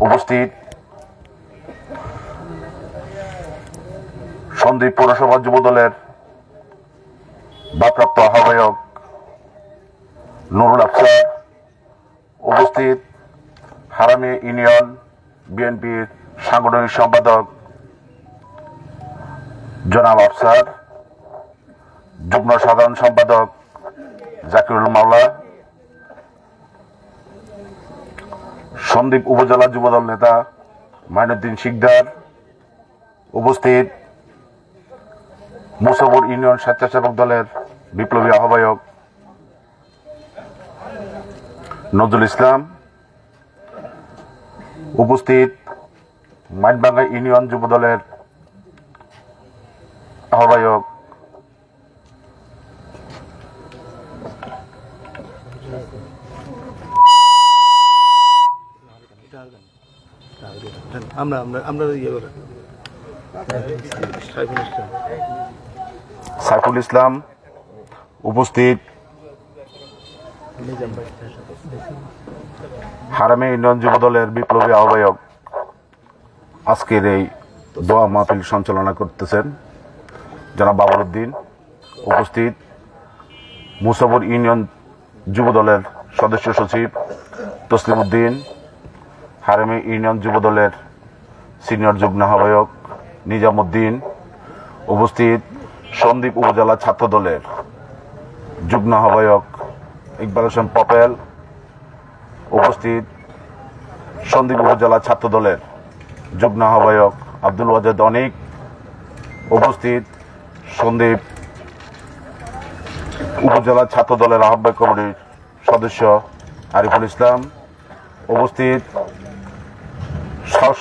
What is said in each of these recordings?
উপস্থিত সন্দ্বীপ পৌরসভা যুবদলের ভারপ্রাপ্ত আহ্বায়ক নুরুল আফসার, উপস্থিত হারামী ইউনিয়ন বিএনপির সাংগঠনিক সম্পাদক জনাব আফসার, যুগ্ম সাধারণ সম্পাদক জাকিরুল মাওলা, সন্দ্বীপ উপজেলা যুবদল নেতা মাইনুদ্দিন শিকদার, উপস্থিত মুসাবুর ইউনিয়ন স্বেচ্ছাসেবক দলের বিপ্লবী আহ্বায়ক নজরুল ইসলাম, উপস্থিত মাইনবাঙ্গা ইউনিয়ন যুবদলের আহ্বায়ক সাইফুল ইসলাম, উপস্থিত হারামী ইউনিয়ন যুবদলের বিপ্লবী আহ্বায়ক আজকের এই দোয়া মাহফিল সঞ্চালনা করতেছেন জনাব বাবর উদ্দিন, উপস্থিত মুসাবুর ইউনিয়ন যুবদলের সদস্য সচিব তসলিম উদ্দিন, হারামী ইউনিয়ন যুবদলের সিনিয়র যুগ্ম আহ্বায়ক নিজামুদ্দিন, উপস্থিত সন্দ্বীপ উপজেলা ছাত্র দলের যুগ্ম আহ্বায়ক ইকবাল হোসেন পপেল, উপস্থিত সন্দ্বীপ উপজেলা ছাত্র দলের যুগ্ম আহ্বায়ক আব্দুল ওয়াজেদ অনিক, উপস্থিত সন্দ্বীপ উপজেলা ছাত্র দলের আহ্বায়ক কমিটির সদস্য আরিফুল ইসলাম, উপস্থিত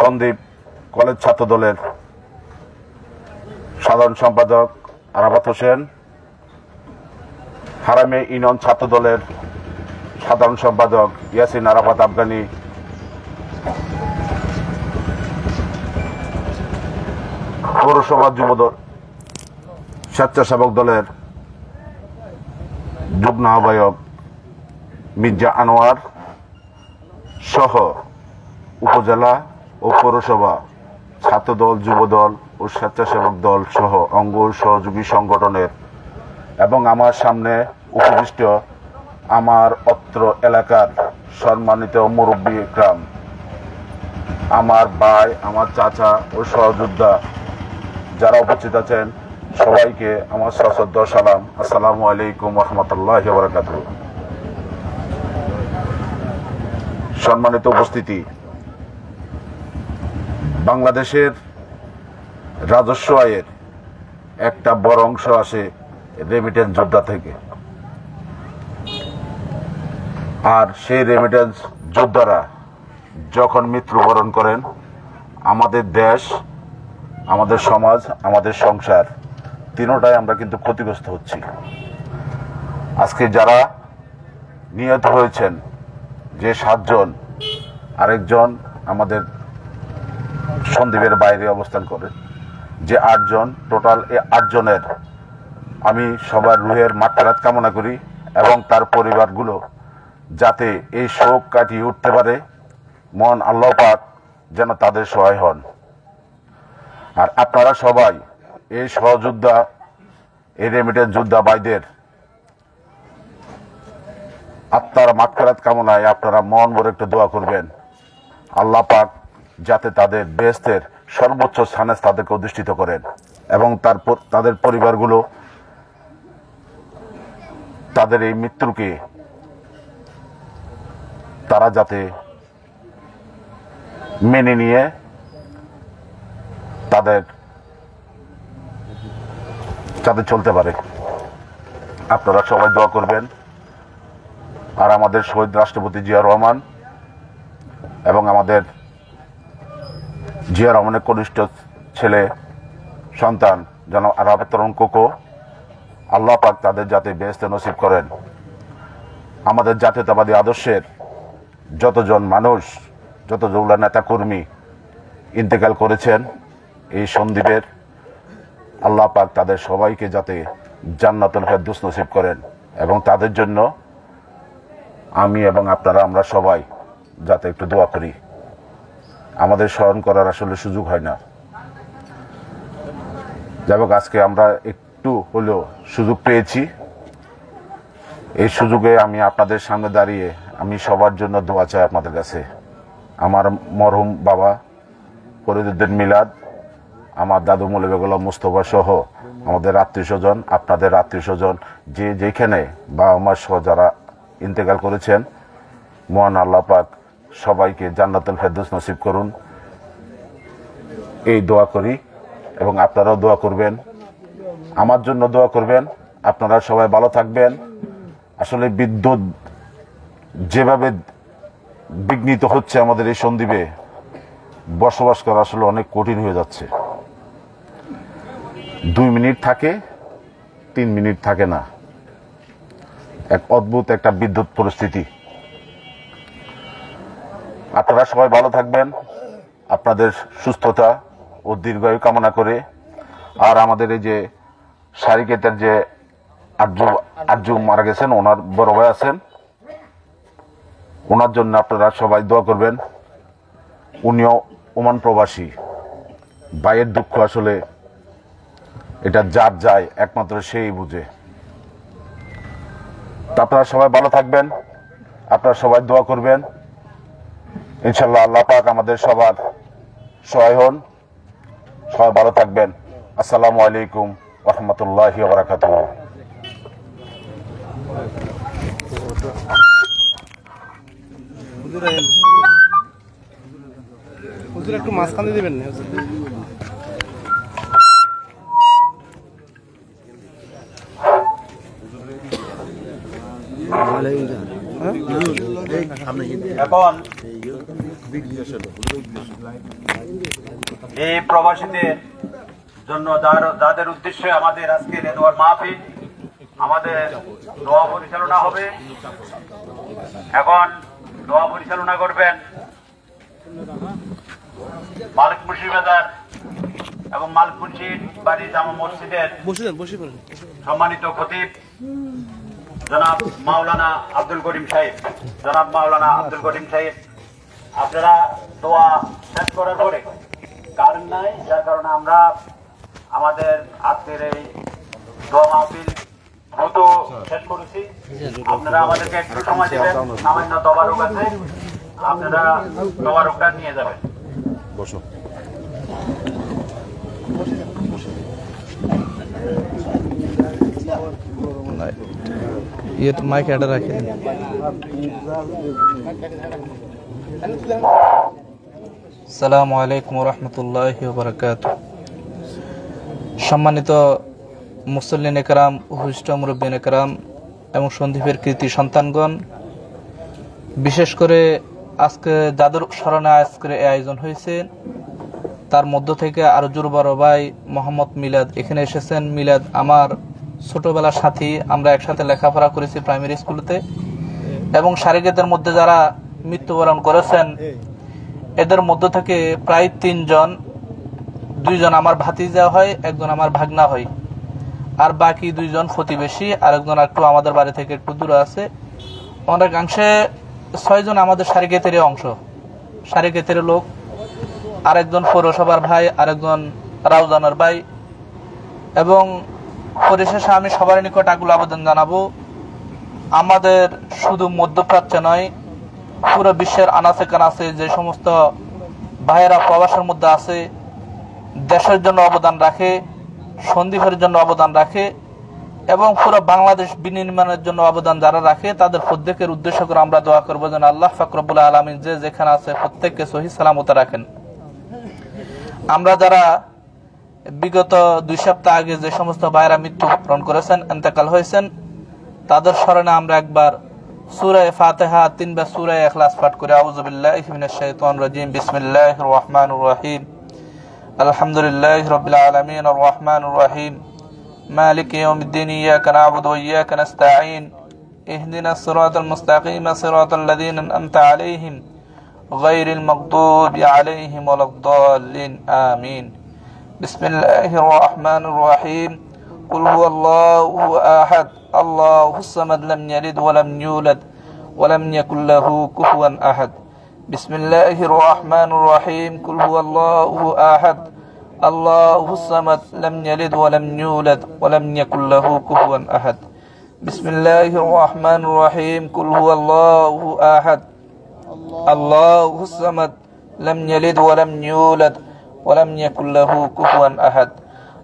সন্দ্বীপ কলেজ ছাত্র দলের সাধারণ সম্পাদক আরাফাত হোসেন, হারামী ইউনিয়ন ছাত্র দলের সাধারণ সম্পাদক ইয়াসিন আরাফাত আফগানি, পৌরসভা যুবদল স্বেচ্ছাসেবক দলের যুগ্ম আহ্বায়ক মির্জা আনোয়ার সহ উপজেলা ও পৌরসভা ছাত্রদল, যুবদল ও স্বেচ্ছাসেবক দল সহ অঙ্গ সহযোগী সংগঠনের এবং আমার সামনে উপবিষ্ট আমার অত্র এলাকার সম্মানিত মুরব্বী ইকরাম, আমার ভাই, আমার চাচা ও সহযোদ্ধা যারা উপস্থিত আছেন সবাইকে আমার সশ্রদ্ধ সালাম। আসসালামু আলাইকুম ওয়া রাহমাতুল্লাহি ওয়া বারাকাতুহু। সম্মানিত উপস্থিতি, বাংলাদেশের রাজস্ব আয়ের একটা বড় অংশ আসে রেমিটেন্স যোদ্ধা থেকে, আর সেই রেমিটেন্স যোদ্ধারা যখন মৃত্যুবরণ করেন আমাদের দেশ, আমাদের সমাজ, আমাদের সংসার তিনটাই আমরা কিন্তু ক্ষতিগ্রস্ত হচ্ছি। আজকে যারা নিহত হয়েছেন, যে 7 জন, আরেকজন আমাদের সন্দ্বীপের বাইরে অবস্থান করে, যে 8 জন, টোটাল এই 8 জনের আমি সবার রুহের মাগফিরাত কামনা করি এবং তার পরিবারগুলো যাতে এই শোক কাটিয়ে উঠতে পারে, মন আল্লাহ পাক যেন তাদের সহায় হন। আর আপনারা সবাই এই সহযোদ্ধা, এই রেমিটেন্স যোদ্ধা ভাইদের আত্মার মাগফিরাত কামনায় আপনারা মন ভরে একটু দোয়া করবেন। আল্লাহ পাক যাতে তাদের বেহেশতের সর্বোচ্চ স্থানে তাদেরকে অধিষ্ঠিত করেন এবং তাদের পরিবারগুলো তাদের এই মৃত্যুকে তারা যাতে মেনে নিয়ে তাদের যাতে চলতে পারে। আপনারা সবাই দোয়া করবেন। আর আমাদের শহীদ রাষ্ট্রপতি জিয়া রহমান এবং আমাদের জিয়া রহমানের কনিষ্ঠ ছেলে সন্তান যেন আরাফাত কোকো, আল্লাহ পাক তাদের যাতে বেহেশতে নসিব করেন। আমাদের জাতীয়তাবাদী আদর্শের যতজন মানুষ, যতজন নেতা কর্মী ইন্তেকাল করেছেন এই সন্দ্বীপের, আল্লাহ পাক তাদের সবাইকে যাতে জান্নাতুল ফেরদৌস নসিব করেন এবং তাদের জন্য আমি এবং আপনারা আমরা সবাই যাতে একটু দোয়া করি। আমাদের স্মরণ করার আসলে সুযোগ হয় না। যাই হোক, আজকে আমরা একটু হলেও সুযোগ পেয়েছি। এই সুযোগে আমি আপনাদের সামনে দাঁড়িয়ে আমি সবার জন্য দোয়া চাই আপনাদের কাছে। আমার মরহুম বাবা ফরিদউদ্দিন মিলাদ, আমার দাদু মৌলভী গোলাম মুস্তফা সহ আমাদের আত্মীয় স্বজন, আপনাদের আত্মীয় স্বজন যে যেখানে বাবা মা সহ যারা ইন্তেকাল করেছেন, মহান আল্লাহ পাক সবাইকে জান্নাতুল ফেরদৌস নসিব করুন, এই দোয়া করি। এবং আপনারাও দোয়া করবেন, আমার জন্য দোয়া করবেন। আপনারা সবাই ভালো থাকবেন। আসলে বিদ্যুৎ যেভাবে বিঘ্নিত হচ্ছে আমাদের এই সন্দ্বীপে, বসবাস করা আসলে অনেক কঠিন হয়ে যাচ্ছে। 2 মিনিট থাকে, 3 মিনিট থাকে না, এক অদ্ভুত একটা বিদ্যুৎ পরিস্থিতি। আপনারা সবাই ভালো থাকবেন, আপনাদের সুস্থতা ও দীর্ঘায়ু কামনা করে। আর আমাদের এই যে সারিকেতের যে আর্য মারা গেছেন, ওনার বড় ভাই আছেন, ওনার জন্য আপনারা সবাই দোয়া করবেন। উনিও ওমান প্রবাসী, ভাইয়ের দুঃখ আসলে এটা যার যায় একমাত্র সেই বুঝে। তা আপনারা সবাই ভালো থাকবেন, আপনারা সবাই দোয়া করবেন। ইনশাল্লাহ আল্লাহ পাক আমাদের সবার সহায় হন। সবাই ভালো থাকবেন। আসসালামু আলাইকুম ওয়া রাহমাতুল্লাহি ওয়া বারাকাতুহু। হুজুর একটু মাঝখানে দিবেন না? এখন এই প্রবাসীদের জন্য যাদের উদ্দেশ্যে আমাদের আজকের দোয়ার মাহফিল, আমাদের দোয়া পরিচালনা হবে। এখন দোয়া পরিচালনা করবেন মালিক মুন্সি বাজার এবং মালিক মুন্সির বাড়ি জামা মসজিদের সম্মানিত খতিব জনাব মাওলানা আব্দুল করিম সাহেব। জনাব মাওলানা আব্দুল করিম সাহেব, আপনারা দোয়া শেষ করার পরে কারণ নাই, যার কারণে আমরা আমাদের আজকের এই দোয়া মাহফিল দ্রুত শেষ করেছি। আপনারা আমাদেরকে একটু সময় দেবেন, সামান্য তবারক আছে, আপনারা তবারকটা নিয়ে যাবেন। বসো। ये माइक एडर रखे। আসসালামু আলাইকুম ওয়া রাহমাতুল্লাহি ওয়া বারাকাতুহু। সম্মানিত মুসল্লিন একরাম, উপস্থিত মুরব্বিন একরাম এবং সন্দীপের কৃতি সন্তানগণ, বিশেষ করে আজকে যাদের স্মরণে আজকের এই আয়োজন হয়েছে, তার মধ্য থেকে আরো জোর বড় ভাই মোহাম্মদ মিলাদ এখানে এসেছেন। মিলাদ আমার ছোটবেলার সাথী, আমরা একসাথে লেখাপড়া করেছি প্রাইমারি স্কুলেতে। এবং সারিকেতের মধ্যে যারা মৃত্যুবরণ করেছেন, এদের মধ্য থেকে প্রায় 3 জন, 2 জন আমার ভাতিজা হয়, 1 জন আমার ভাগনা হয়, আর বাকি 2 জন প্রতিবেশী, আর 1 জন একটু আমাদের বাড়ি থেকে একটু দূরে আছে। অনেকাংশে 6 জন আমাদের সারিকেতের অংশ, সারিকেতের লোক। আর 1 জন পৌরসভার ভাই, আর 1 জন রাউজানের ভাই। এবং পরিশেষে আমি সবার নিকট আকুল আবেদন জানাবো, আমাদের শুধু মধ্যপ্রাচ্যে নয়, পুরো বিশ্বের আনাচে কানাচে যে সমস্ত ভাইয়েরা প্রবাসের মধ্যে আছে, দেশের জন্য অবদান রাখে, সন্দীপের জন্য অবদান রাখে এবং পুরো বাংলাদেশ বিনির্মাণের জন্য অবদান যারা রাখে, তাদের প্রত্যেকের উদ্দেশ্য করে আমরা দোয়া করবো যেন আল্লাহ পাক রব্বুল আলামিন যে যেখানে আছে প্রত্যেককে সহি সালামতে রাখেন। আমরা যারা বিগত 2 সপ্তাহ আগে যে সমস্ত ভাইরা মৃত্যুবরণ করেছেন, ইন্তেকাল হয়েছেন, তাদের স্মরণে আমরা একবার সূরা ফাতিহা 3 বার সূরা ইখলাস পাঠ করে আউযু বিল্লাহি মিনাশ শাইতানির রাজিম, বিসমিল্লাহির রহমানির রহিম, আলহামদুলিল্লাহি রাব্বিল আলামিন, আর রহমানির রহিম, মালিকি ইয়াউমিদ্দিন, ইয়াকা না'বুদু ওয়া ইয়াকা নাস্তাঈন, ইহদিনাস সিরাতাল মুস্তাকিম, সিরাতাল লাযীনা আন'আমতা আলাইহিম গায়রিল মাগদুবি আলাইহিম ওয়ালাদ-দাল্লিন, আমিন। বিসমিল্লাহির রহমানির রহিম, কুল হুয়াল্লাহু আহাদ, আল্লাহুস সামাদ, লাম ইয়ালিদ ওয়া লাম ইউলাদ ওয়া লাম ইয়াকুল লাহু কুফুয়ান আহাদ। بسم الله الرحمن الرحيم قل هو الله أحد الله الصمد لم يلد ولم يولد ولم يكن له كفوا أحد بسم الله الرحمن الرحيم قل هو الله أحد الله الصمد لم يلد ولم يولد ولم يكن له كفوا أحد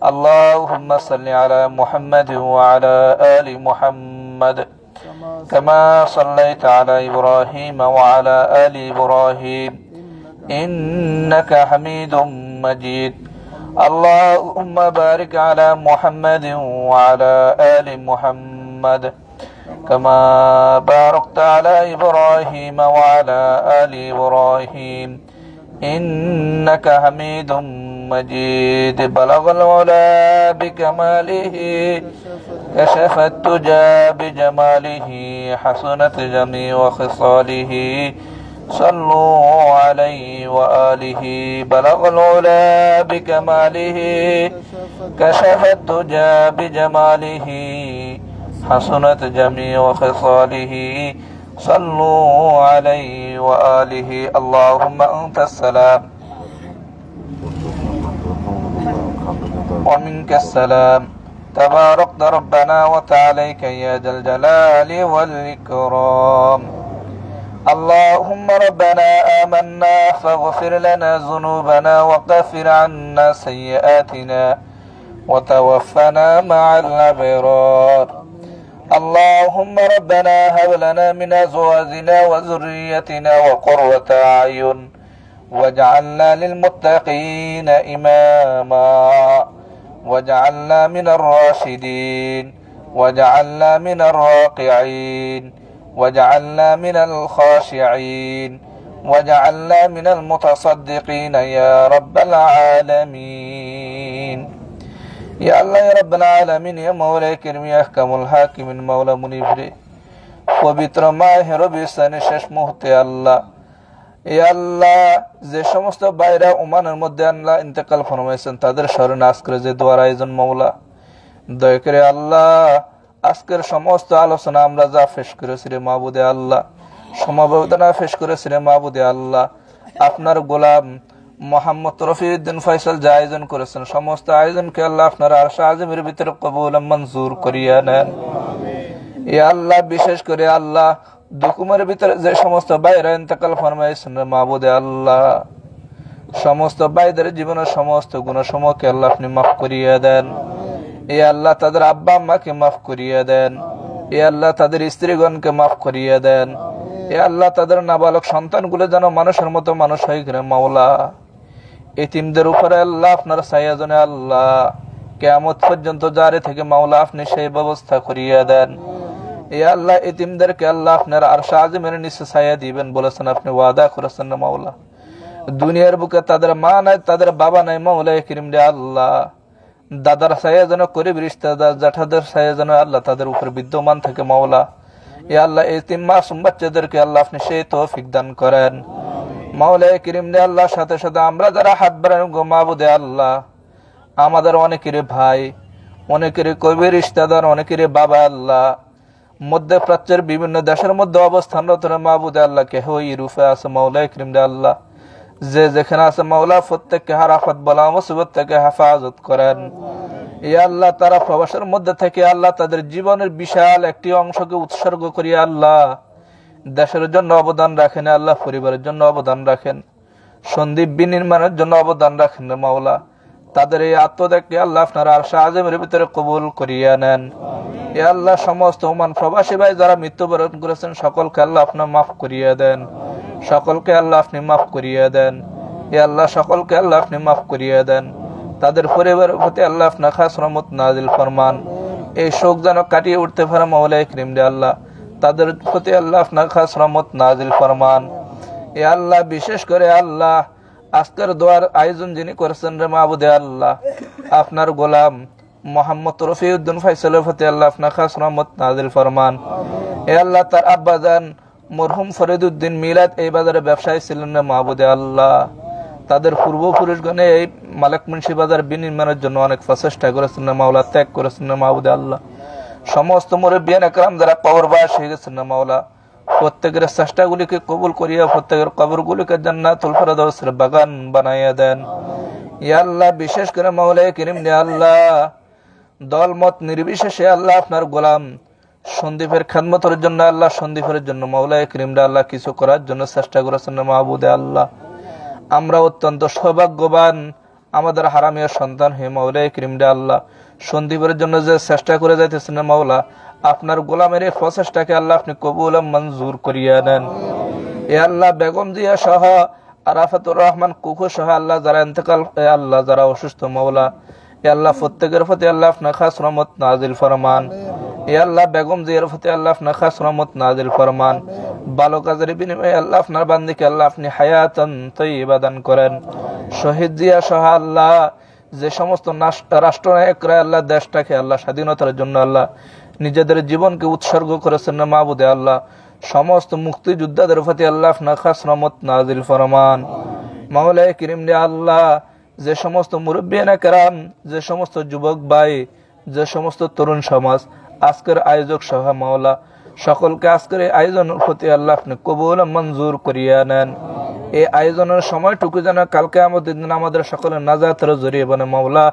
اللهم صل على محمد وعلى آل محمد كما صليت على إبراهيم وعلى آل إبراهيم إنك حميد مجيد اللهم بارك على محمد وعلى آل محمد كما باركت على إبراهيم وعلى آل إبراهيم إنك حميد مجيد بلغ العلا بكماله كشف التجى بجماله حسنت جميع خصاله صلوا عليه وآله بلغ العلا بكماله كشف التجى بجماله حسنت جميع خصاله صلوا عليه وآله اللهم أنت السلام ومنك السلام تباركت ربنا وتعاليك يا ذا الجلال والإكرام اللهم ربنا آمنا فاغفر لنا ذنوبنا وكفر عنا سيئاتنا وتوفنا مع الأبرار اللهم ربنا هب لنا من أزواجنا وذريتنا وقرة أعين واجعلنا للمتقين إماما واجعلنا من الراشدين واجعلنا من الراكعين واجعلنا من الخاشعين واجعلنا من المتصدقين يا رب العالمين يا الله يا رب العالمين يا مولاي كريم يا أحكم الحاكمين مولا منيبري পবিত্র মাহে রবিউল শেষ মুহূর্তে আল্লাহ ইয়া আল্লাহ যে সমস্ত বাইরা ওমানের মধ্যে আল্লাহ ইন্তেকাল ফরমাইছেন তাদের স্মরণে আজকের যে দোয়ার আয়োজন মাওলা দয়া করে আল্লাহ আজকের সমস্ত আলোচনা আমরা যা পেশ করেছি রে মাবুদে আল্লাহ সমবেদনা পেশ করেছি রে মাবুদে আল্লাহ আপনার গোলাম মোহাম্মদ রফিউদ্দিন ফয়সাল যা আয়োজন করেছেন সমস্ত আয়োজনকে আল্লাহ আপনার আরশে আজিমের ভিতরে কবুল মঞ্জুর করিয়া নেন ইয়া আল্লাহ বিশেষ করে আল্লাহ দুকুমের ভিতরে যে সমস্ত বাইরা ইন্তেকাল ফরমাইছেন মাবুদে আল্লাহ সমস্ত বাইদের জীবনের সমস্ত গুণসমূহকে আল্লাহ আপনি মাফ করিয়া দেন ইয়া আল্লাহ তাদের আব্বা আম্মাকে মাফ করিয়া দেন ইয়া আল্লাহ তাদের স্ত্রীগণকে মাফ করিয়া দেন ইয়া আল্লাহ তাদের নাবালক সন্তানগুলো যেন মানুষের মতো মানুষ হয়ে গেলে মাওলা এতিমদের উপরে আল্লাহ আপনার সায়াজনে আল্লাহ কিয়ামত পর্যন্ত জারি থেকে মাওলা আপনি সেই ব্যবস্থা করিয়া দেন ইয়া আল্লাহ এতিমদেরকে আল্লাহ আপনার আরশে আজিমের নিচে ছায়া দিবেন বলেছেন আপনি ওয়াদা করেছেন না মাওলা দুনিয়ার বুকে তাদের মা নাই তাদের বাবা নাই মাওলা করিম রে আল্লাহ দাদার ছায়া যেন করিব রিশতেদার জ্যাঠাদের ছায়া যেন আল্লাহ তাদের উপর বিদ্যমান থাকে মাওলা ইয়া আল্লাহ এতিম মাসুম বাচ্চাদেরকে আল্লাহ আপনি সেই তৌফিক দান করেন মাওলা করিম রে আল্লাহ সাথে সাথে আমরা যারা হাত বাড়ানো গো মাবুদে আল্লাহ আমাদের অনেকের ভাই অনেকের কবির রিশতেদার অনেকের বাবা আল্লাহ মধ্যপ্রাচ্যের বিভিন্ন দেশের মধ্যে অবস্থানরত মাবুদে আল্লাহ কে হই রূপে আছে মাওলা করিম রে আল্লাহ যে যেখানে আছে মাওলা প্রত্যেককে হারাফত বলা মুসিবত থেকে হেফাজত করেন ইয়া আল্লাহ তারা প্রবাসের মধ্যে থেকে আল্লাহ তাদের জীবনের বিশাল একটি অংশকে উৎসর্গ করিয়া আল্লাহ দেশের জন্য অবদান রাখেন আল্লাহ পরিবারের জন্য অবদান রাখেন সন্দীপ বিনির্মাণের জন্য অবদান রাখেন মাওলা তাদের এই আত্মত্যাগকে আল্লাহ আপনার আরশে আজিমের ভিতরে কবুল করিয়া নেন ইয়া আল্লাহ সমস্ত ওমান প্রবাসী ভাই যারা মৃত্যুবরণ করেছেন সকলকে আল্লাহ আপনার মাফ করিয়া দেন সকলকে আল্লাহ আপনি মাফ করিয়া দেন ইয়া আল্লাহ সকলকে আল্লাহ আপনি মাফ করিয়া দেন তাদের পরিবারের প্রতি আল্লাহ আপনার খাস রহমত নাজিল ফরমান এই শোক যেন কাটিয়ে উঠতে পারে মাওলা করিম রে আল্লাহ তাদের প্রতি আল্লাহ আপনার খাস রহমত নাজিল ফরমান ইয়া আল্লাহ বিশেষ করে আল্লাহ আজকের দোয়ার আয়োজন যিনি করেছেন রে মাবুদে আল্লাহ আপনার গোলাম মোহাম্মদ রফিউদ্দিন ফয়সালের প্রতি আল্লাহ আপনার খাস রহমত নাজিল ফরমান এ আল্লাহ তার আব্বাজান মরহুম ফরিদউদ্দিন মিলাদ এই বাজারে ব্যবসায়ী ছিলেন রে মাবুদে আল্লাহ তাদের পূর্বপুরুষগণে এই মালিক মুন্সি বাজার বিনির্মাণের জন্য অনেক প্রচেষ্টা করেছেন না মাওলা ত্যাগ করেছেন না মাবুদে আল্লাহ সমস্ত মুরব্বিয়ান একরাম যারা কবরবাস হয়ে গেছেন না মাওলা প্রত্যেকের চেষ্টাগুলিকে কবুল করিয়া প্রত্যেকের কবরগুলিকে জান্নাতুল ফেরদাউসের বাগান বানাইয়া দেন। ইয়া আল্লাহ, বিশেষ করে মাওলায়ে কারীম ইয়া আল্লাহ, দলমত নির্বিশেষে আল্লাহ আপনার গোলাম সন্দীপের খেদমতের জন্য আল্লাহ, সন্দীপের জন্য মাওলায়ে কারীম আল্লাহ কিছু করার জন্য চেষ্টা করেছেন মাহবুদে আল্লাহ। আমরা অত্যন্ত সৌভাগ্যবান, আমাদের হারামিয়া সন্তান হে মাওলায়ে কারীম আল্লাহ, সন্দীপের জন্য যে চেষ্টা করে যাইতেছেন মাওলা, আপনার গোলামের এই প্রচেষ্টাকে আল্লাহ আপনি কবুল মঞ্জুর করিয়া নেন। এ আল্লাহ, বেগম জিয়া সহ আরাফাতুর রহমান কুকু সহ আল্লাহ যারা ইন্তেকাল, আল্লাহ যারা অসুস্থ মাওলা, এ আল্লাহ প্রত্যেকের প্রতি আল্লাহ আপনার খাস রহমত নাজিল ফরমান। এ আল্লাহ, বেগম জিয়ার প্রতি আল্লাহ আপনার খাস রহমত নাজিল ফরমান। ভালো কাজের বিনিময়ে আল্লাহ আপনার বান্দিকে আল্লাহ আপনি হায়াতান তাইয়্যিবা দান করেন। শহীদ জিয়া সহ আল্লাহ যে সমস্ত রাষ্ট্রনায়করা আল্লাহ দেশটাকে আল্লাহ স্বাধীনতার জন্য আল্লাহ নিজেদের জীবনকে উৎসর্গ করেছেন না মাহবুদে আল্লাহ, সমস্ত মুক্তিযোদ্ধাদের প্রতি আল্লাহ আপনার খাস রহমত নাজিল ফরমান। মাওলায়ে কারীম আল্লাহ, যে সমস্ত মুরব্বিয়ানে কেরাম, যে সমস্ত যুবক ভাই, যে সমস্ত তরুণ সমাজ, আজকের আয়োজক সহ মাওলা, সকলকে আজকের এই আয়োজনের প্রতি আল্লাহ আপনি কবুল মঞ্জুর করিয়া নেন। এই আয়োজনের সময়টুকু যেন কালকে আমাদের দিন আমাদের সকলের নাজাতের জরিয়া বানে মাওলা,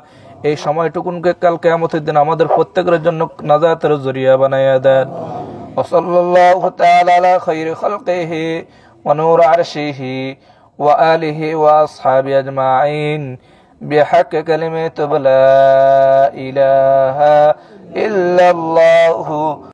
এই সময়টুকুনকে কালকে আমাদের দিন আমাদের প্রত্যেকের জন্য নাজাতের জরিয়া বানাইয়া দেন। ওয়াসাল্লাল্লাহু তাআলা আলা খায়রি খালকিহি ওয়া নূর আরশিহি ওয়া আলিহি ওয়া আসহাবি আজমাইন বিহাক কালিমাতি লা ইলাহা ইল্লাল্লাহু